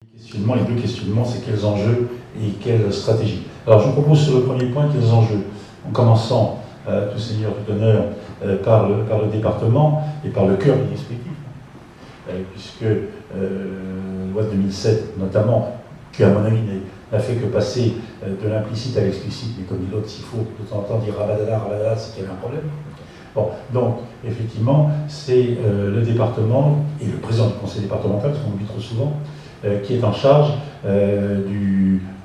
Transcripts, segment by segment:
Les deux questionnements, c'est quels enjeux et quelle stratégie. Alors je vous propose sur le premier point quels enjeux, en commençant, tout seigneur, tout honneur, par le département et par le cœur du dispositif, puisque la loi de 2007, notamment, qui à mon avis n'a fait que passer de l'implicite à l'explicite, mais comme dit l'autre, s'il faut de temps en temps dire rabadala, c'est qu'il y avait un problème. Bon, donc, effectivement, c'est le département et le président du conseil départemental, ce qu'on oublie trop souvent, qui est en charge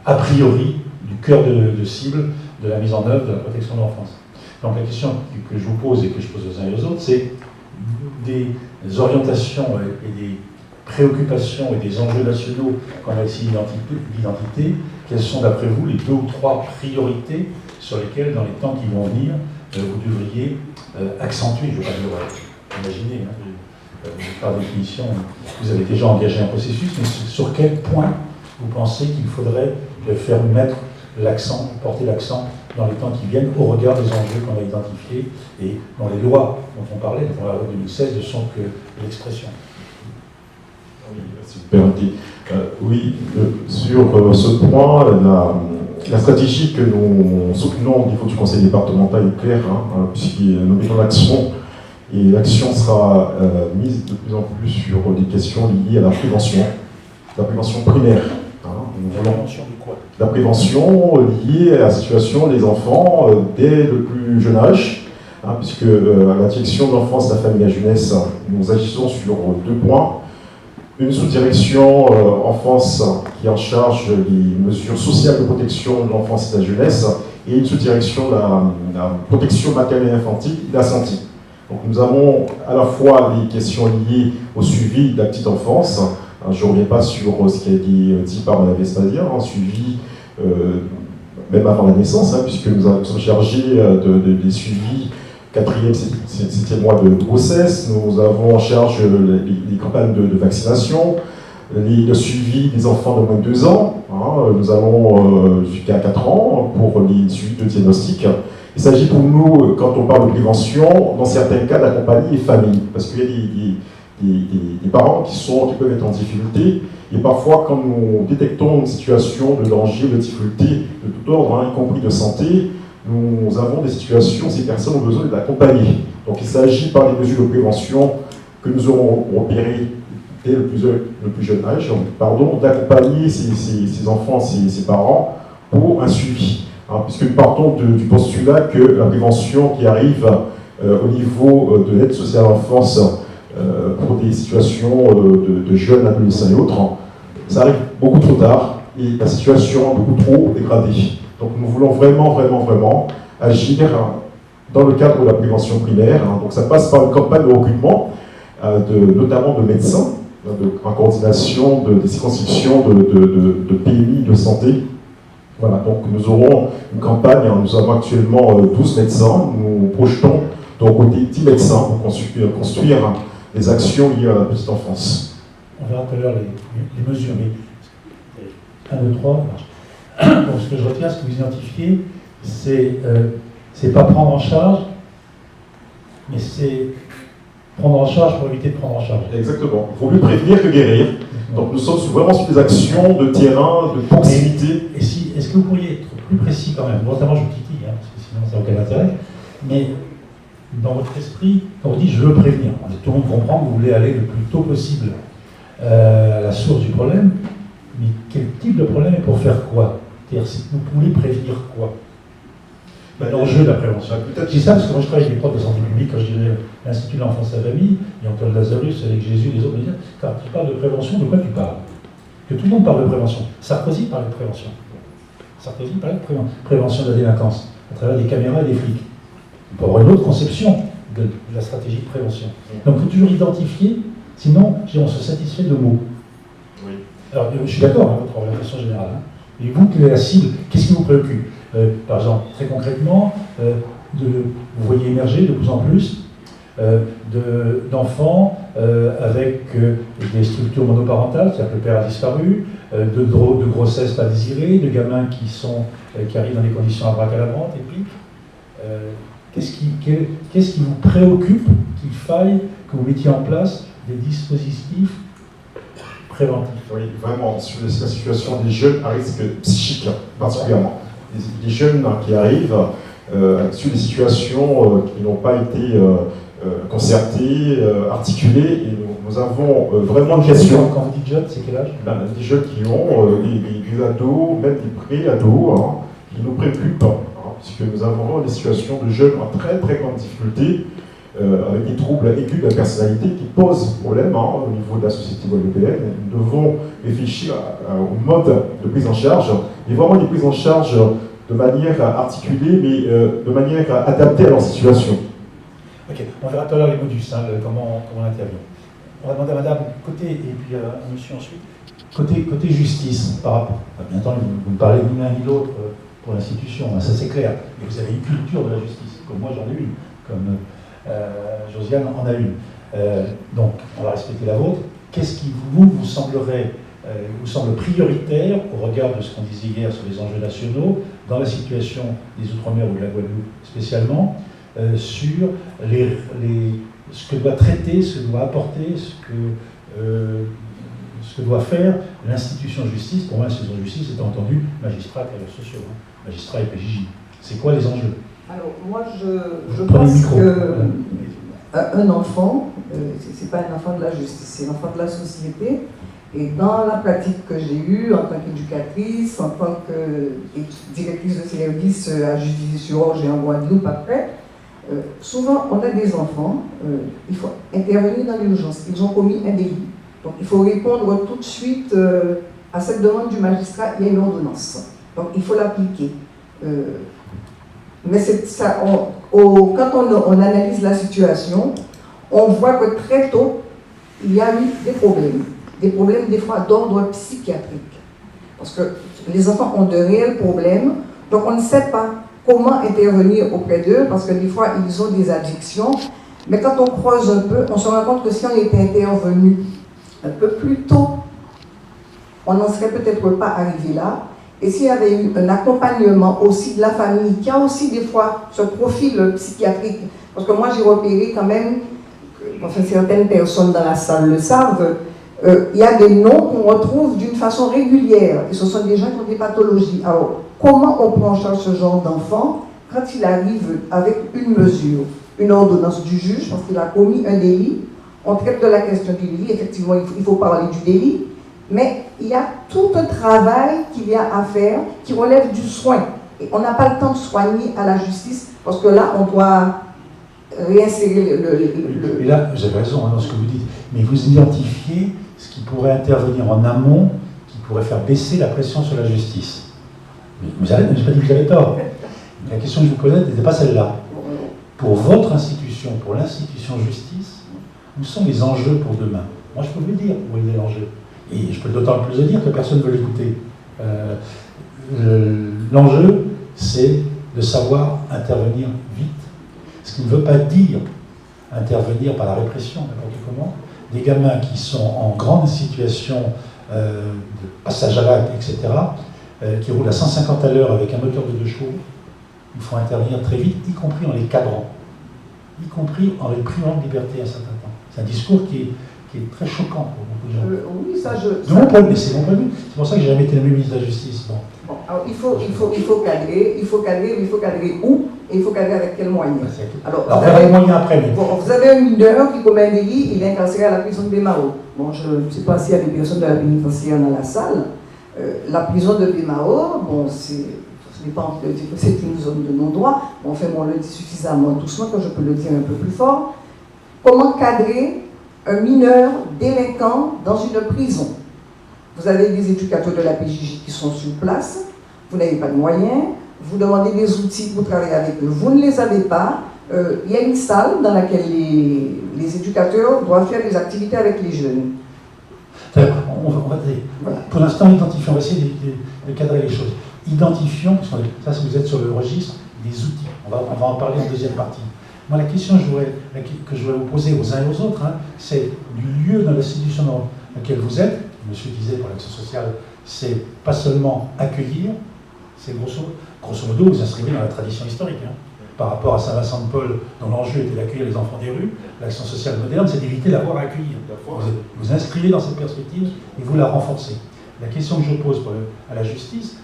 a priori, du cœur de cible de la mise en œuvre de la protection de l'enfance. Donc la question que je vous pose et que je pose aux uns et aux autres, c'est des orientations et des préoccupations et des enjeux nationaux qu'on a ici d'identité, quelles sont d'après vous les 2 ou 3 priorités sur lesquelles, dans les temps qui vont venir, vous devriez accentuer, je ne veux pas dire imaginer, par définition, vous avez déjà engagé un processus, mais sur quel point vous pensez qu'il faudrait faire mettre l'accent, porter l'accent dans les temps qui viennent au regard des enjeux qu'on a identifiés et dont les lois dont on parlait, dans la loi 2016, ne sont que l'expression. Oui, super dit. Oui, sur ce point, la stratégie que nous soutenons au niveau du conseil départemental est claire, puisqu'il nous mettons l'action. Et l'action sera mise de plus en plus sur des questions liées à la prévention primaire. La prévention de quoi ? La prévention liée à la situation des enfants dès le plus jeune âge, puisque à la direction de l'enfance, de la famille et de la jeunesse, nous agissons sur 2 points. Une sous-direction enfance qui est en charge des mesures sociales de protection de l'enfance et de la jeunesse, et une sous-direction de la protection maternelle et infantile et de la santé. Donc nous avons à la fois les questions liées au suivi de la petite enfance. Je ne reviens pas sur ce qui a été dit par Mme Vespasien, suivi même avant la naissance, puisque nous sommes chargés des suivis 4e, 7e mois de grossesse. Nous avons en charge les campagnes de vaccination, le suivi des enfants de moins de 2 ans. Nous allons jusqu'à 4 ans pour les suivis de diagnostic. Il s'agit pour nous, quand on parle de prévention, dans certains cas, d'accompagner les familles, parce qu'il y a des parents qui peuvent être en difficulté, et parfois, quand nous détectons une situation de danger, de difficulté de tout ordre, y compris de santé, nous avons des situations où ces personnes ont besoin d'être accompagnées. Donc il s'agit par des mesures de prévention que nous aurons repérées dès le plus jeune âge, d'accompagner ces enfants, ces parents, pour un suivi. Puisque nous partons du postulat que la prévention qui arrive au niveau de l'aide sociale à l'enfance pour des situations de jeunes, adolescents et autres, ça arrive beaucoup trop tard et la situation est beaucoup trop dégradée. Donc nous voulons vraiment agir dans le cadre de la prévention primaire. Donc ça passe par une campagne de recrutement, notamment de médecins, en coordination des circonscriptions de PMI de santé. Voilà, donc nous aurons une campagne, nous avons actuellement 12 médecins, nous projetons donc côté 10 médecins pour construire des actions liées à la petite enfance. On verra tout à l'heure les mesures, mais 1, 2, 3, donc ce que je retiens, ce que vous identifiez, c'est pas prendre en charge, mais c'est prendre en charge pour éviter de prendre en charge. Exactement, il vaut mieux prévenir que guérir. Donc nous sommes vraiment sur des actions de terrain, de proximité. Est-ce que vous pourriez être plus précis quand même, notamment je vous titille, parce que sinon ça n'a aucun intérêt, mais dans votre esprit, quand vous dites je veux prévenir, tout le monde comprend que vous voulez aller le plus tôt possible à la source du problème, mais quel type de problème et pour faire quoi? C'est-à-dire, vous voulez prévenir quoi? L'enjeu de la prévention. Je dis ça parce que moi je travaille avec les profs de santé publique, quand je dirais l'Institut de l'enfance et de la famille, et Antoine Lazarus avec Jésus et les autres, me disent, quand tu parles de prévention, de quoi tu parles? Que tout le monde parle de prévention. Sarkozy parlait de prévention. Sarkozy parlait de prévention de la délinquance, à travers des caméras et des flics. On peut avoir une autre conception de la stratégie de prévention. Donc il faut toujours identifier, sinon on se satisfait de mots. Oui. Alors je suis d'accord avec votre orientation générale. Et vous, quelle est la cible? Qu'est-ce qui vous préoccupe? Par exemple, très concrètement, vous voyez émerger de plus en plus d'enfants avec des structures monoparentales, c'est-à-dire que le père a disparu, de grossesses pas désirées, de gamins qui arrivent dans des conditions abracadabrantes, et puis qu'est-ce qui vous préoccupe qu'il faille que vous mettiez en place des dispositifs préventif. Oui, vraiment, sur la situation des jeunes à risque psychique, particulièrement. Les jeunes qui arrivent sur des situations qui n'ont pas été concertées, articulées, et nous avons vraiment une question. Quand vous dites jeunes, c'est quel âge? Des jeunes qui ont des ados, même des pré-ados, hein, qui nous préoccupent, hein, puisque nous avons des situations de jeunes en très très grande difficulté, avec des troubles aigus de la personnalité qui posent problème hein, au niveau de la société guadeloupéenne. Nous devons réfléchir au mode de prise en charge, et vraiment des prises en charge de manière articulée, mais de manière adaptée à leur situation. Ok, on verra tout à l'heure les modus, hein, comment on intervient. On va demander à madame côté, et puis à monsieur ensuite. Côté justice, par rapport. Bien entendu, vous ne parlez ni l'un ni l'autre pour l'institution, hein, ça c'est clair. Mais vous avez une culture de la justice, comme moi j'en ai une, comme Josiane en a une. Donc, on va respecter la vôtre. Qu'est-ce qui vous semblerait, vous semble prioritaire au regard de ce qu'on disait hier sur les enjeux nationaux, dans la situation des Outre-mer ou de la Guadeloupe spécialement, sur ce que doit traiter, ce que doit apporter, ce que doit faire l'institution justice? Pour moi, l'institution justice, c'est entendu magistrats et travailleurs sociaux, hein, magistrats et PJJ. C'est quoi les enjeux? Alors, moi, je pense qu'un enfant, c'est pas un enfant de la justice, c'est un enfant de la société. Et dans la pratique que j'ai eue en tant qu'éducatrice, en tant que directrice de service à Juvisy-sur-Orge et en Guadeloupe après, souvent on a des enfants, il faut intervenir dans l'urgence. Ils ont commis un délit. Donc il faut répondre tout de suite à cette demande du magistrat, il y a une ordonnance. Donc il faut l'appliquer. Mais ça, quand on analyse la situation, on voit que très tôt, il y a eu des problèmes des fois d'ordre psychiatrique. Parce que les enfants ont de réels problèmes, donc on ne sait pas comment intervenir auprès d'eux, parce que des fois ils ont des addictions, mais quand on creuse un peu, on se rend compte que si on était intervenu un peu plus tôt, on n'en serait peut-être pas arrivé là. Et s'il y avait eu un accompagnement aussi de la famille, qui a aussi des fois ce profil psychiatrique, parce que moi j'ai repéré quand même, enfin certaines personnes dans la salle le savent, il y a des noms qu'on retrouve d'une façon régulière, et ce sont des gens qui ont des pathologies. Alors, comment on prend en charge ce genre d'enfant quand il arrive avec une mesure, une ordonnance du juge, parce qu'il a commis un délit? On traite de la question du délit, effectivement il faut parler du délit, mais il y a tout un travail qu'il y a à faire qui relève du soin. Et on n'a pas le temps de soigner à la justice, parce que là, on doit réinsérer le... Et là, vous avez raison hein, dans ce que vous dites, mais vous identifiez ce qui pourrait intervenir en amont, qui pourrait faire baisser la pression sur la justice. Mais je n'ai pas dit que vous avez tort. La question que je vous posais n'était pas celle-là. Pour votre institution, pour l'institution justice, où sont les enjeux pour demain? Moi, je peux vous le dire où est l'enjeu. Et je peux d'autant plus le dire que personne ne veut l'écouter. L'enjeu, c'est de savoir intervenir vite. Ce qui ne veut pas dire intervenir par la répression, n'importe comment. Des gamins qui sont en grande situation de passage à l'acte, etc., qui roulent à 150 à l'heure avec un moteur de 2 chevaux, il faut intervenir très vite, y compris en les cadrant, y compris en les privant de liberté à un certain temps. C'est un discours qui est très choquant pour beaucoup de gens. Oui, ça je... De mon point de vue, c'est mon point de vue. C'est pour ça que j'ai jamais été nommé ministre de la Justice. Bon. Bon, alors il faut cadrer, mais il faut cadrer où et il faut cadrer avec quels moyens. Alors on verra les moyens après. Mais... Bon, vous avez un mineur qui commet un délit, il est incarcéré à la prison de Bémao. Bon, je ne sais pas s'il y a des personnes de la pénitentiaire dans la salle. La prison de Bémao, bon, ce n'est pas c'est une zone de non-droit. Bon, enfin, on le dit suffisamment doucement que je peux le dire un peu plus fort. Comment cadrer un mineur délinquant dans une prison? Vous avez des éducateurs de la PJJ qui sont sur place, vous n'avez pas de moyens, vous demandez des outils pour travailler avec eux, vous ne les avez pas. Il y a une salle dans laquelle les éducateurs doivent faire des activités avec les jeunes. Voilà. Pour l'instant, identifions, on va essayer de cadrer les choses. Identifions, parce que ça, vous êtes sur le registre, des outils. On va en parler en deuxième partie. Moi, la question que je voudrais vous poser aux uns et aux autres, hein, c'est du lieu dans l'institution dans laquelle vous êtes. Monsieur disait pour l'action sociale, c'est pas seulement accueillir, c'est grosso modo vous inscrivez dans la tradition historique. Hein. par rapport à Saint-Vincent-de-Paul, dont l'enjeu était d'accueillir les enfants des rues. L'action sociale moderne, c'est d'éviter d'avoir à accueillir. Vous inscrivez dans cette perspective et vous la renforcez. La question que je pose à la justice,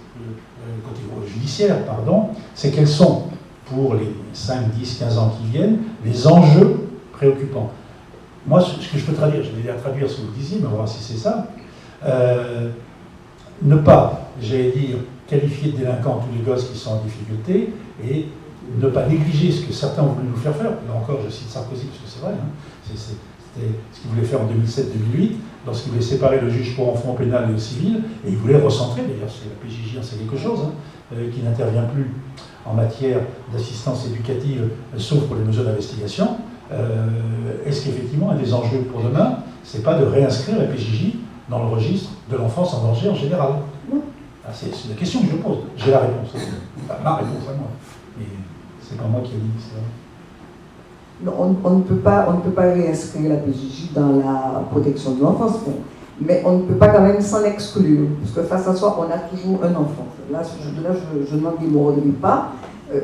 côté judiciaire, pardon, c'est quels sont, pour les 5, 10, 15 ans qui viennent, les enjeux préoccupants. Moi, ce que je peux traduire, je vais déjà traduire ce que vous disiez, mais on va voir si c'est ça. Ne pas, j'allais dire, qualifier de délinquants tous les gosses qui sont en difficulté et ne pas négliger ce que certains ont voulu nous faire faire. Là encore, je cite Sarkozy parce que c'est vrai, hein. C'était ce qu'il voulait faire en 2007-2008, lorsqu'il voulait séparer le juge pour enfants au pénal et au civil, et il voulait recentrer, d'ailleurs, la PJJ en sait quelque chose, hein, qui n'intervient plus en matière d'assistance éducative, sauf pour les mesures d'investigation. Est-ce qu'effectivement, un des enjeux pour demain, c'est pas de réinscrire la PJJ dans le registre de l'enfance en danger en général? C'est la question que je pose. J'ai la réponse. Enfin, ma réponse à moi. Mais c'est pas moi qui ai dit. C'est vrai. Non, on ne peut pas réinscrire la PJJ dans la protection de l'enfance, mais on ne peut pas quand même s'en exclure, parce que face à soi, on a toujours un enfant. Là, je n'en démordrai pas.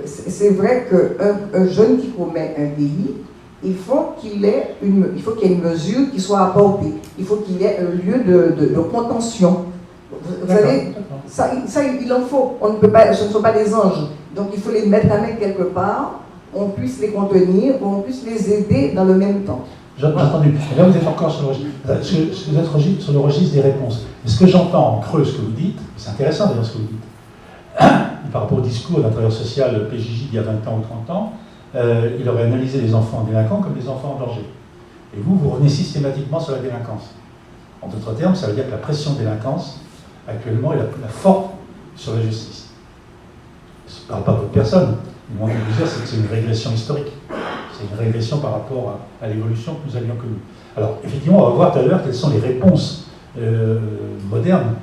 C'est vrai qu'un jeune qui commet un délit, il faut qu'il y ait une mesure qui soit apportée. Il faut qu'il y ait un lieu de contention. Vous savez, ça, il en faut. On ne peut pas, ce ne sont pas des anges. Donc il faut les mettre à main quelque part, on puisse les contenir, on puisse les aider dans le même temps. J'ai entendu. Et là, vous êtes encore sur le registre. Vous êtes sur le registre des réponses. Et ce que j'entends en creux, ce que vous dites, c'est intéressant d'ailleurs ce que vous dites. Par rapport au discours d'un travailleur social PJJ d'il y a 20 ans ou 30 ans, il aurait analysé les enfants délinquants comme des enfants en danger. Et vous revenez systématiquement sur la délinquance. En d'autres termes, ça veut dire que la pression de délinquance, actuellement, est la forte sur la justice. Je ne parle pas de votre personne, mais mon dire, c'est que c'est une régression historique. C'est une régression par rapport à l'évolution que nous avions connue. Alors, effectivement, on va voir tout à l'heure quelles sont les réponses modernes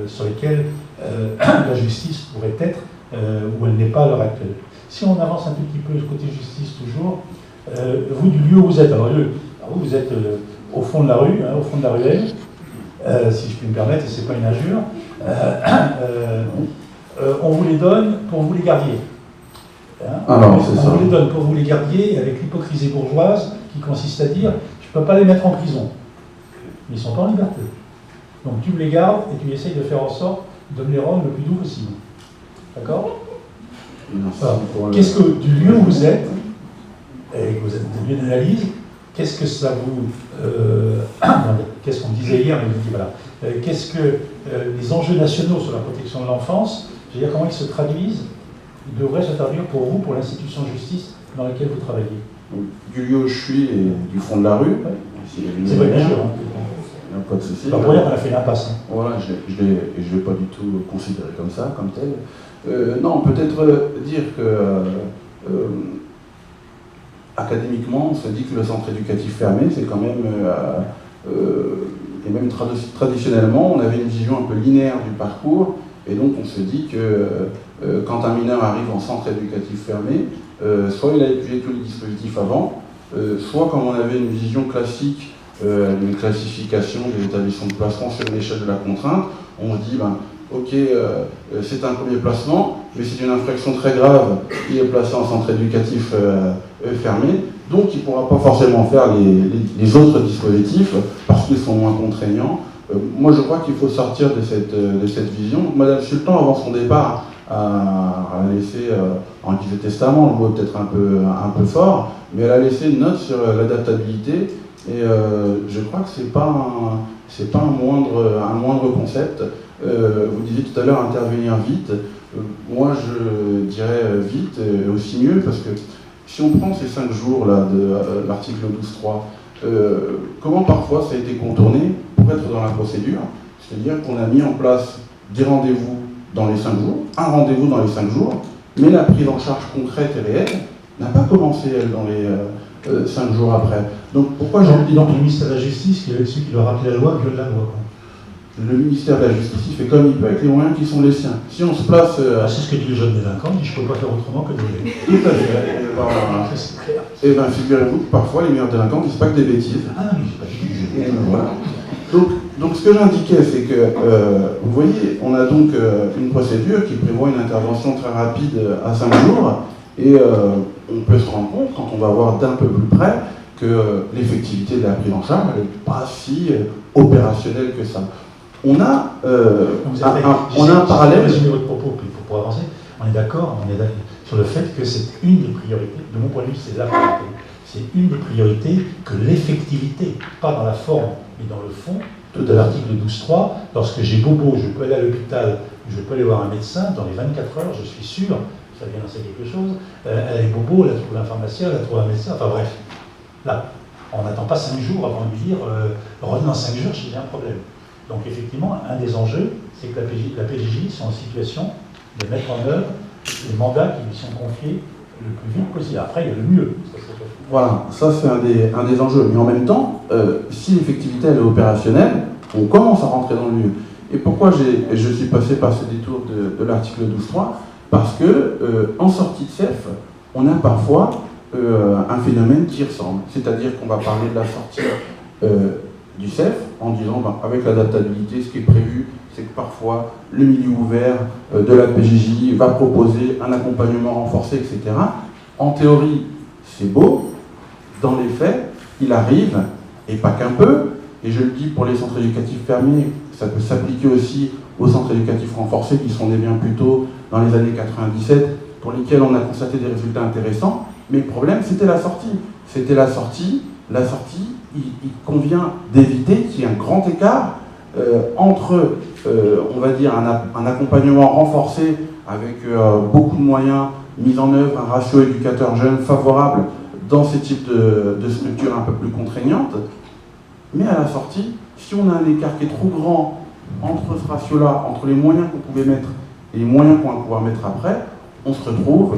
sur lesquelles la justice pourrait être où elle n'est pas à l'heure actuelle. Si on avance un tout petit peu côté justice toujours, vous, du lieu où vous êtes, alors vous êtes au fond de la rue, au fond de la ruelle, si je puis me permettre, et ce n'est pas une injure, on vous les donne pour vous les gardiez. On vous les donne pour vous les gardiez avec l'hypocrisie bourgeoise qui consiste à dire je ne peux pas les mettre en prison, mais ils ne sont pas en liberté. Donc tu me les gardes et tu essayes de faire en sorte de me les rendre le plus doux possible. D'accord? Qu'est-ce que, du lieu où vous êtes, et que vous êtes du lieu d'analyse, qu'est-ce que ça vous... qu'est-ce qu'on disait hier, mais je vous dis voilà. Qu'est-ce que les enjeux nationaux sur la protection de l'enfance, je veux dire, comment ils se traduisent, ils devraient se traduire pour vous, pour l'institution de justice dans laquelle vous travaillez? Du lieu où je suis et du fond de la rue. C'est vrai, bien sûr. Il n'y a pas de souci. C'est pas pour dire qu'on a fait l'impasse. Voilà, je ne l'ai pas du tout considéré comme ça, comme tel. Non, peut-être dire que académiquement, on se dit que le centre éducatif fermé, c'est quand même, et même traditionnellement, on avait une vision un peu linéaire du parcours, et donc on se dit que quand un mineur arrive en centre éducatif fermé, soit il a étudié tous les dispositifs avant, soit comme on avait une vision classique, une classification des établissements de placement sur l'échelle de la contrainte, on se dit, ben, ok, c'est un premier placement, mais c'est une infraction très grave, il est placé en centre éducatif fermé, donc il ne pourra pas forcément faire les autres dispositifs parce qu'ils sont moins contraignants. Moi je crois qu'il faut sortir de cette vision. Madame Sultan, avant son départ, a laissé, en guise de testament, le mot peut-être un peu fort, mais elle a laissé une note sur l'adaptabilité, et je crois que c'est pas un moindre concept. Vous disiez tout à l'heure intervenir vite. Moi je dirais vite, aussi mieux, parce que si on prend ces 5 jours là de l'article 12.3, comment parfois ça a été contourné pour être dans la procédure, c'est-à-dire qu'on a mis en place des rendez-vous dans les 5 jours, un rendez-vous dans les 5 jours, mais la prise en charge concrète et réelle n'a pas commencé elle dans les 5 jours après. Donc pourquoi je dis donc le ministère de la Justice, qui est celui qui doit rappeler la loi, viole la loi, quoi. Le ministère de la Justice, il fait comme il peut, avec les moyens qui sont les siens. Si on se place... c'est ce que dit le jeune délinquant, il dit je ne peux pas faire autrement que de voler. Tout à fait. Et bien, figurez-vous que parfois, les meilleurs délinquants ne disent pas que des bêtises. Ah non, mais c'est pas du tout. Voilà. Donc, ce que j'indiquais, c'est que, vous voyez, on a donc une procédure qui prévoit une intervention très rapide à 5 jours, Et on peut se rendre compte, quand on va voir d'un peu plus près, que l'effectivité de la prise en charge n'est pas si opérationnelle que ça. On a un parallèle. Résumer votre propos pour avancer. On est d'accord sur le fait que c'est une des priorités, de mon point de vue, c'est la priorité. C'est une des priorités que l'effectivité, pas dans la forme, mais dans le fond, de l'article 12.3. Lorsque j'ai bobo, je peux aller à l'hôpital, je peux aller voir un médecin, dans les 24 heures, je suis sûr, ça vient lancer quelque chose, elle est bobo, elle a trouvé un pharmacien, elle a trouvé un médecin, enfin bref. Là, on n'attend pas 5 jours avant de lui dire revenez dans 5 jours si j'ai un problème. Donc effectivement, un des enjeux, c'est que la PJJ sont en situation de mettre en œuvre les mandats qui lui sont confiés le plus vite possible. Après, il y a le mieux. Voilà, ça c'est un des enjeux. Mais en même temps, si l'effectivité elle est opérationnelle, on commence à rentrer dans le mieux. Et pourquoi je suis passé par ce détour de l'article 12.3 ? Parce que en sortie de CEF, on a parfois un phénomène qui ressemble. C'est-à-dire qu'on va parler de la sortie du CEF en disant, avec l'adaptabilité, ce qui est prévu, c'est que parfois le milieu ouvert de la PJJ va proposer un accompagnement renforcé, etc. En théorie, c'est beau. Dans les faits, il arrive, et pas qu'un peu, et je le dis pour les centres éducatifs fermés, ça peut s'appliquer aussi aux centres éducatifs renforcés qui sont nés bien plus tôt dans les années 97, pour lesquels on a constaté des résultats intéressants. Mais le problème, c'était la sortie. C'était la sortie. La sortie, il convient d'éviter qu'il y ait un grand écart entre, on va dire, un accompagnement renforcé avec beaucoup de moyens mis en œuvre, un ratio éducateur-jeune favorable dans ces types de structures un peu plus contraignantes. Mais à la sortie, si on a un écart qui est trop grand entre ce ratio-là, entre les moyens qu'on pouvait mettre et les moyens qu'on va pouvoir mettre après, on se retrouve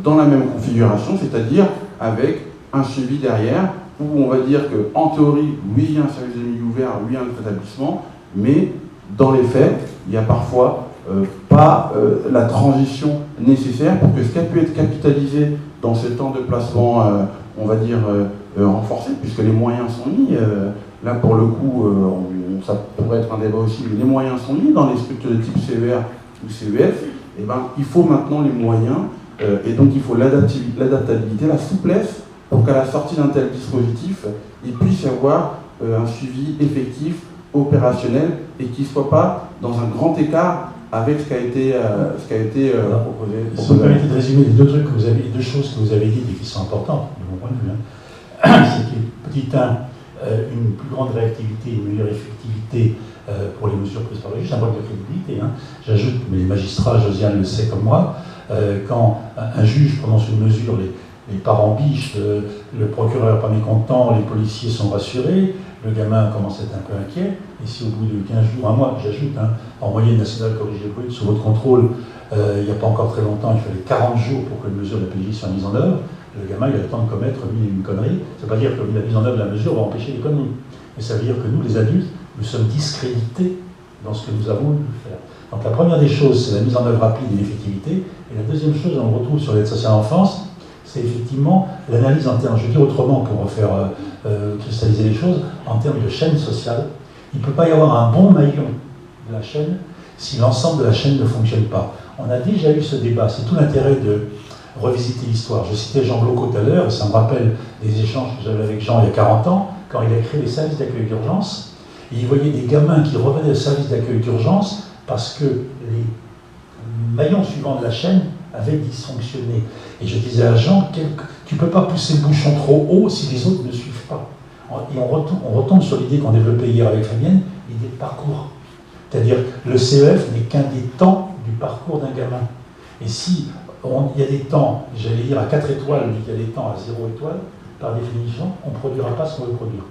dans la même configuration, c'est-à-dire avec un suivi derrière, où on va dire qu'en théorie, oui, il y a un service de milieu ouvert, oui, il y a un établissement, mais dans les faits, il n'y a parfois pas la transition nécessaire pour que ce qui a pu être capitalisé dans ces temps de placement, on va dire, renforcés, puisque les moyens sont mis, là pour le coup, ça pourrait être un débat aussi, mais les moyens sont mis dans les structures de type CER ou CEF, et ben, il faut maintenant les moyens, et donc il faut l'adaptabilité, la souplesse, pour qu'à la sortie d'un tel dispositif, il puisse y avoir un suivi effectif, opérationnel, et qu'il ne soit pas dans un grand écart avec ce qui a été proposé. Si vous me permettez de résumer les deux choses que vous avez dites et qui sont importantes, de mon point de vue, c'est qu'il y a, une plus grande réactivité, une meilleure effectivité pour les mesures prises par le juge, un problème de crédibilité. J'ajoute, mais les magistrats, Josiane le sait comme moi, quand un juge prononce une mesure, les parents bichent, le procureur n'est pas mécontent, les policiers sont rassurés, le gamin commence à être un peu inquiet, et si au bout de 15 jours, un mois, j'ajoute, en moyenne nationale corrigée brute, sous votre contrôle, il n'y a pas encore très longtemps, il fallait 40 jours pour que les mesures de la PJ soient mises en œuvre, le gamin il a le temps de commettre une connerie. Ça ne veut pas dire que la mise en œuvre de la mesure va empêcher les conneries, mais ça veut dire que nous, les adultes, nous sommes discrédités dans ce que nous avons pu faire. Donc la première des choses, c'est la mise en œuvre rapide et l'effectivité, et la deuxième chose, on le retrouve sur l'aide sociale à l'enfance, c'est effectivement l'analyse en termes, je veux dire autrement pour faire cristalliser les choses, en termes de chaîne sociale. Il ne peut pas y avoir un bon maillon de la chaîne si l'ensemble de la chaîne ne fonctionne pas. On a déjà eu ce débat, c'est tout l'intérêt de revisiter l'histoire. Je citais Jean Bloco tout à l'heure, et ça me rappelle des échanges que j'avais avec Jean il y a 40 ans, quand il a créé les services d'accueil d'urgence, et il voyait des gamins qui revenaient au service d'accueil d'urgence parce que les maillons suivants de la chaîne avaient dysfonctionné. Et je disais à Jean, tu ne peux pas pousser le bouchon trop haut si les autres ne suivent pas. Et on retombe sur l'idée qu'on développait hier avec Fabienne, l'idée de parcours. C'est-à-dire, le CEF n'est qu'un des temps du parcours d'un gamin. Et si il y a des temps, j'allais dire à 4 étoiles, mais il y a des temps à 0 étoile, par définition, on ne produira pas ce qu'on veut produire.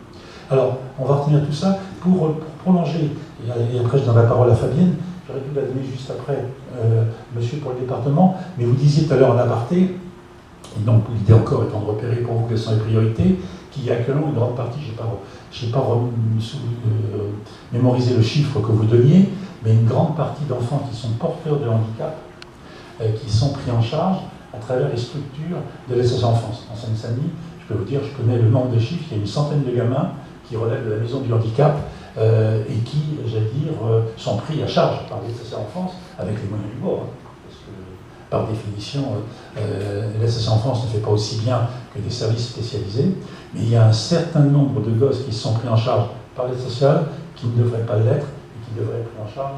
Alors, on va retenir tout ça pour prolonger, et après je donne la parole à Fabienne, j'aurais dû la donner juste après, monsieur pour le département, mais vous disiez tout à l'heure en aparté, et donc l'idée encore étant de repérer pour vous quelles sont les priorités, qu'il y a actuellement une grande partie, je n'ai pas mémorisé le chiffre que vous donniez, mais une grande partie d'enfants qui sont porteurs de handicap, qui sont pris en charge à travers les structures de l'aide sociale à l'enfance. En Seine-Saint-Denis, je peux vous dire, je connais le nombre de chiffres, il y a une centaine de gamins qui relèvent de la maison du handicap et qui, j'allais dire, sont pris à charge par l'aide sociale à l'enfance avec les moyens du bord. Parce que par définition, l'aide sociale en France ne fait pas aussi bien que des services spécialisés, mais il y a un certain nombre de gosses qui sont pris en charge par l'aide sociale qui ne devraient pas l'être et qui devraient être pris en charge